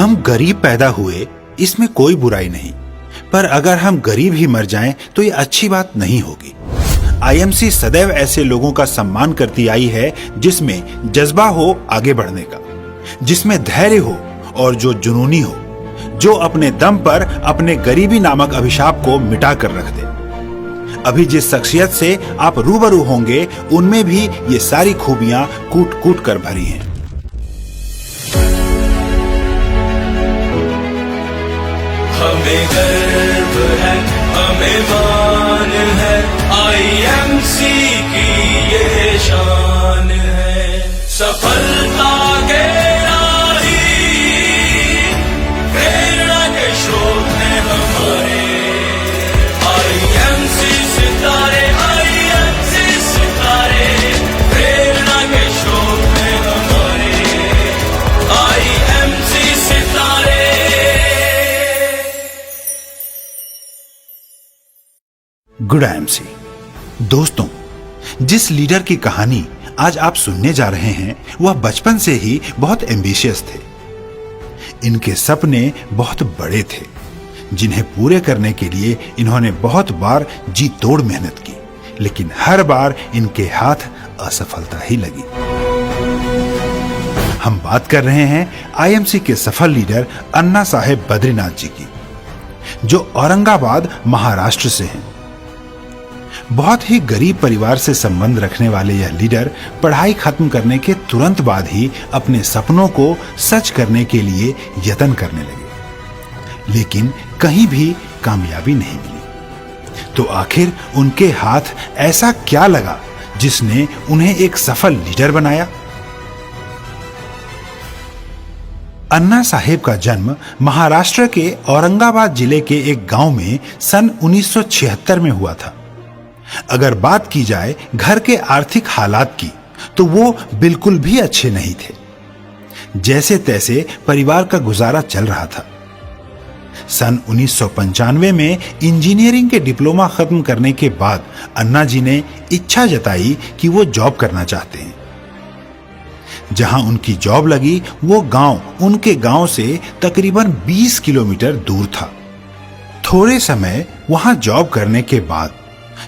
हम गरीब पैदा हुए इसमें कोई बुराई नहीं, पर अगर हम गरीब ही मर जाएं तो ये अच्छी बात नहीं होगी। आईएमसी सदैव ऐसे लोगों का सम्मान करती आई है जिसमें जज्बा हो आगे बढ़ने का, जिसमें धैर्य हो और जो जुनूनी हो, जो अपने दम पर अपने गरीबी नामक अभिशाप को मिटा कर रख दे। अभी जिस शख्सियत से आप रूबरू होंगे उनमें भी ये सारी खूबियां कूट कूट कर भरी हैं। हमें गर्व है, हमें मान है, आईएमसी की ये शान है। सफलता के राही प्रेरणा के स्रोत हैं हमारे आईएमसी सितारे, आईएमसी सितारे प्रेरणा के स्रोत हैं हमारे आईएमसी सितारे। गुड आईएमसी दोस्तों, जिस लीडर की कहानी आज आप सुनने जा रहे हैं वह बचपन से ही बहुत एम्बिशियस थे। इनके सपने बहुत बड़े थे जिन्हें पूरे करने के लिए इन्होंने बहुत बार जी तोड़ मेहनत की, लेकिन हर बार इनके हाथ असफलता ही लगी। हम बात कर रहे हैं आईएमसी के सफल लीडर अन्ना साहेब बद्रीनाथ जी की, जो औरंगाबाद महाराष्ट्र से हैं। बहुत ही गरीब परिवार से संबंध रखने वाले यह लीडर पढ़ाई खत्म करने के तुरंत बाद ही अपने सपनों को सच करने के लिए यत्न करने लगे, लेकिन कहीं भी कामयाबी नहीं मिली। तो आखिर उनके हाथ ऐसा क्या लगा जिसने उन्हें एक सफल लीडर बनाया? अन्ना साहेब का जन्म महाराष्ट्र के औरंगाबाद जिले के एक गांव में सन 1976 में हुआ था। अगर बात की जाए घर के आर्थिक हालात की तो वो बिल्कुल भी अच्छे नहीं थे। जैसे तैसे परिवार का गुजारा चल रहा था। सन 1995 में इंजीनियरिंग के डिप्लोमा खत्म करने के बाद अन्ना जी ने इच्छा जताई कि वो जॉब करना चाहते हैं। जहां उनकी जॉब लगी वो गांव उनके गांव से तकरीबन 20 किलोमीटर दूर था। थोड़े समय वहां जॉब करने के बाद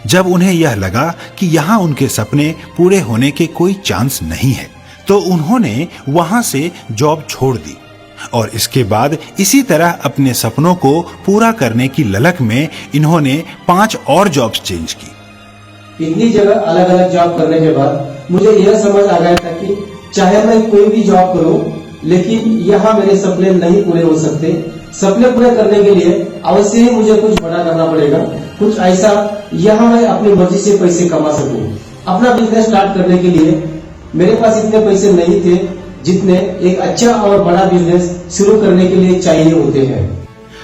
जब उन्हें यह लगा कि यहां उनके सपने पूरे होने के कोई चांस नहीं है, तो उन्होंने वहां से जॉब छोड़ दी और इसके बाद इसी तरह अपने सपनों को पूरा करने की ललक में इन्होंने 5 और जॉब्स चेंज की। इतनी जगह अलग अलग जॉब करने के बाद मुझे यह समझ आ गया था कि चाहे मैं कोई भी जॉब करूं, लेकिन यहाँ मेरे सपने नहीं पूरे हो सकते। सपने पूरे करने के लिए अवश्य ही मुझे कुछ बड़ा करना पड़ेगा, कुछ ऐसा यहाँ मैं अपनी मर्जी से पैसे कमा सकूं। अपना बिजनेस स्टार्ट करने के लिए मेरे पास इतने पैसे नहीं थे जितने एक अच्छा और बड़ा बिजनेस शुरू करने के लिए चाहिए होते हैं।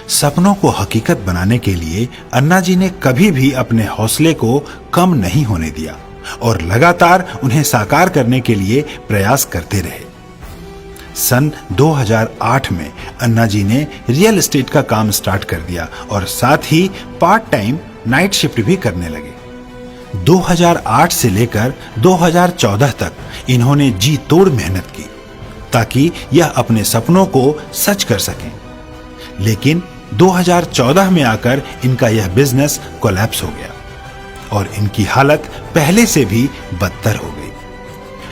सपनों को हकीकत बनाने के लिए अन्ना जी ने कभी भी अपने हौसले को कम नहीं होने दिया और लगातार उन्हें साकार करने के लिए प्रयास करते रहे। सन 2008 में अन्ना जी ने रियल एस्टेट का काम स्टार्ट कर दिया और साथ ही पार्ट टाइम नाइट शिफ्ट भी करने लगे। 2008 से लेकर 2014 तक इन्होंने जी तोड़ मेहनत की ताकि यह अपने सपनों को सच कर सकें, लेकिन 2014 में आकर इनका यह बिजनेस कोलैप्स हो गया और इनकी हालत पहले से भी बदतर हो गई।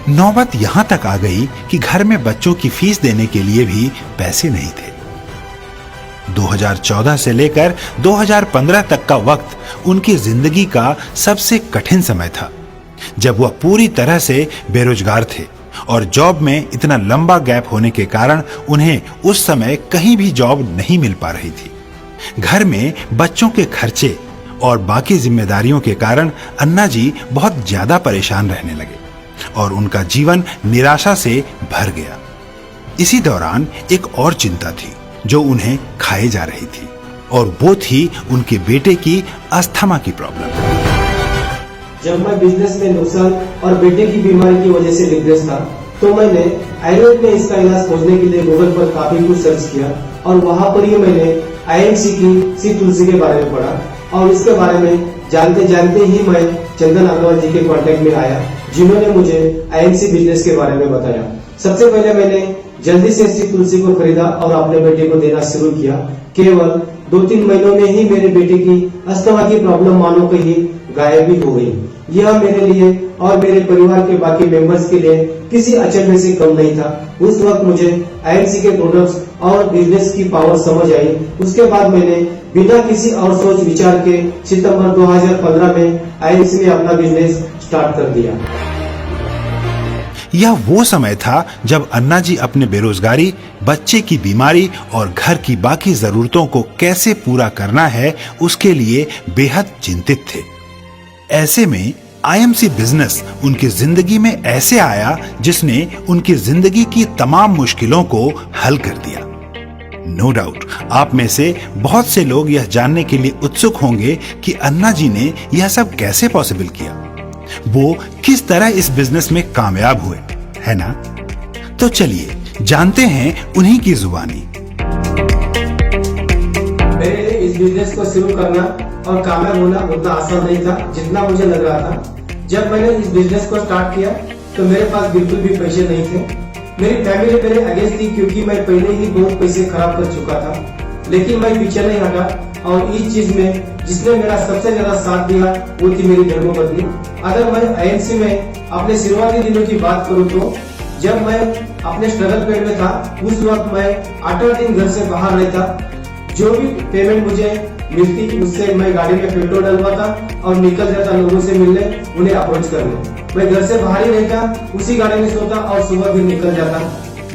नौबत यहां तक आ गई कि घर में बच्चों की फीस देने के लिए भी पैसे नहीं थे। 2014 से लेकर 2015 तक का वक्त उनकी जिंदगी का सबसे कठिन समय था, जब वह पूरी तरह से बेरोजगार थे और जॉब में इतना लंबा गैप होने के कारण उन्हें उस समय कहीं भी जॉब नहीं मिल पा रही थी। घर में बच्चों के खर्चे और बाकी जिम्मेदारियों के कारण अन्ना जी बहुत ज्यादा परेशान रहने लगे और उनका जीवन निराशा से भर गया। इसी दौरान एक और चिंता थी जो उन्हें खाए जा रही थी और वो थी उनके बेटे की अस्थमा की प्रॉब्लम। जब मैं बिजनेस में नुकसान और बेटे की बीमारी की वजह से डिप्रेस था, तो मैंने आयुर्वेद में इसका इलाज खोजने के लिए गूगल पर काफी कुछ सर्च किया और वहां पर ही मैंने आईएमसी की सी तुलसी के बारे में पढ़ा और इसके बारे में जानते जानते ही मैं चंदन अग्रवाल जी के कांटेक्ट में आया, जिन्होंने मुझे आईएमसी बिजनेस के बारे में बताया। सबसे पहले मैंने जल्दी से इसी तुलसी को खरीदा और अपने बेटे को देना शुरू किया। केवल 2-3 महीनों में ही मेरे बेटे की अस्थमा की प्रॉब्लम मानो कहीं गायब ही हो गई। यह मेरे लिए और मेरे परिवार के बाकी मेंबर्स के लिए किसी अचंभे से कम नहीं था। उस वक्त मुझे आईएमसी के प्रोडक्ट्स और बिजनेस की पावर समझ आई। उसके बाद मैंने बिना किसी और सोच विचार के सितंबर 2015 में आईएमसी में अपना बिजनेस स्टार्ट कर दिया। यह वो समय था जब अन्ना जी अपने बेरोजगारी, बच्चे की बीमारी और घर की बाकी जरूरतों को कैसे पूरा करना है उसके लिए बेहद चिंतित थे। ऐसे में आईएमसी बिजनेस उनकी जिंदगी में ऐसे आया जिसने उनकी जिंदगी की तमाम मुश्किलों को हल कर दिया। नो डाउट आप में से बहुत से लोग यह जानने के लिए उत्सुक होंगे कि अन्ना जी ने यह सब कैसे पॉसिबल किया, वो किस तरह इस बिजनेस में कामयाब हुए, है ना? तो चलिए जानते हैं उन्हीं की जुबानी। मेरे लिए इस बिजनेस को शुरू करना और कामयाब होना उतना आसान नहीं था जितना मुझे लग रहा था। जब मैंने इस बिजनेस को स्टार्ट किया तो मेरे पास बिल्कुल भी पैसे नहीं थे। मेरी फैमिली मेरे अगेंस्ट थी क्योंकि मैं पहले ही बहुत पैसे खराब कर चुका था। लेकिन मैं पीछे नहीं हटा और इस चीज में जिसने मेरा सबसे ज्यादा साथ दिया वो थी मेरी धर्मपत्नी। अगर मैं आईएमसी में अपने शुरुआती दिनों की बात करूं तो जब मैं अपने स्ट्रगल पीरियड में था उस वक्त मैं 8 दिन घर से बाहर रहता। जो भी पेमेंट मुझे मिलती उससे मैं गाड़ी में पेट्रोल डलवाता और निकल जाता लोगों से मिलने, उन्हें अप्रोच करने। मैं घर से बाहर ही रहता, उसी गाड़ी में सोता और सुबह फिर निकल जाता।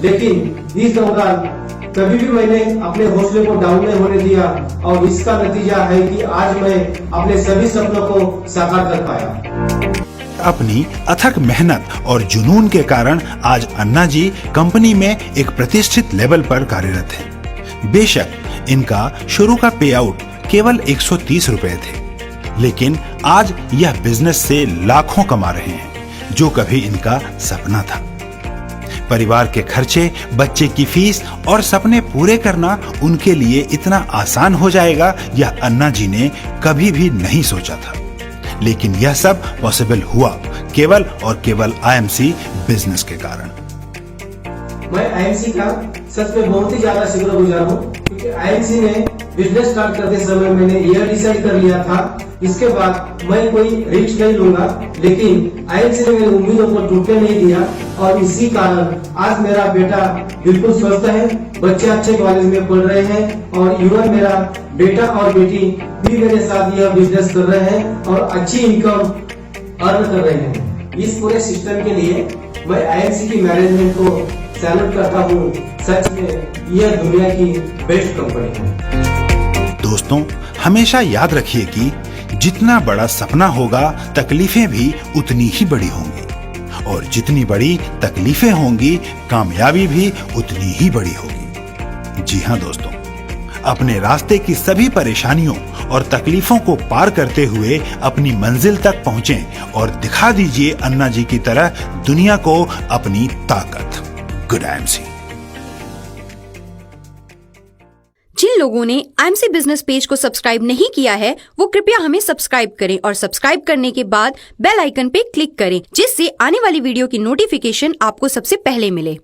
लेकिन इस दौरान कभी भी मैंने अपने हौसले को डाउन नहीं होने दिया और इसका नतीजा है कि आज मैं अपने सभी सपनों को साकार कर पाया। अपनी अथक मेहनत और जुनून के कारण आज अन्ना जी कंपनी में एक प्रतिष्ठित लेवल पर कार्यरत हैं। बेशक इनका शुरू का पे आउट केवल 130 रुपए थे, लेकिन आज यह बिजनेस से लाखों कमा रहे हैं, जो कभी इनका सपना था। परिवार के खर्चे, बच्चे की फीस और सपने पूरे करना उनके लिए इतना आसान हो जाएगा यह अन्ना जी ने कभी भी नहीं सोचा था। लेकिन यह सब पॉसिबल हुआ केवल और केवल आईएमसी बिजनेस के कारण। मैं आईएमसी का सच में बहुत ही ज्यादा शुक्रगुजार हूँ क्योंकि आईएमसी में बिजनेस स्टार्ट करते समय मैंने यह डिसाइड कर लिया था इसके बाद मैं कोई रिस्क नहीं लूंगा, लेकिन आईएमसी ने मेरी उम्मीदों को टूटने नहीं दिया और इसी कारण आज मेरा बेटा बिल्कुल स्वस्थ है, बच्चे अच्छे कॉलेज में पढ़ रहे हैं और इवन मेरा बेटा और बेटी भी मेरे साथ यह बिजनेस कर रहे हैं और अच्छी इनकम अर्न कर रहे हैं। इस पूरे सिस्टम के लिए मैं आईएमसी की मैनेजमेंट को सैल्यूट करता हूँ। सच में यह दुनिया की बेस्ट कंपनी है। दोस्तों, हमेशा याद रखिए कि जितना बड़ा सपना होगा तकलीफें भी उतनी ही बड़ी होंगी और जितनी बड़ी तकलीफें होंगी कामयाबी भी उतनी ही बड़ी होगी। जी हाँ दोस्तों, अपने रास्ते की सभी परेशानियों और तकलीफों को पार करते हुए अपनी मंजिल तक पहुंचें और दिखा दीजिए अन्ना जी की तरह दुनिया को अपनी ताकत। Good IMC. जिन लोगों ने आईएमसी बिजनेस पेज को सब्सक्राइब नहीं किया है वो कृपया हमें सब्सक्राइब करें और सब्सक्राइब करने के बाद बेल आइकन पे क्लिक करें जिससे आने वाली वीडियो की नोटिफिकेशन आपको सबसे पहले मिले।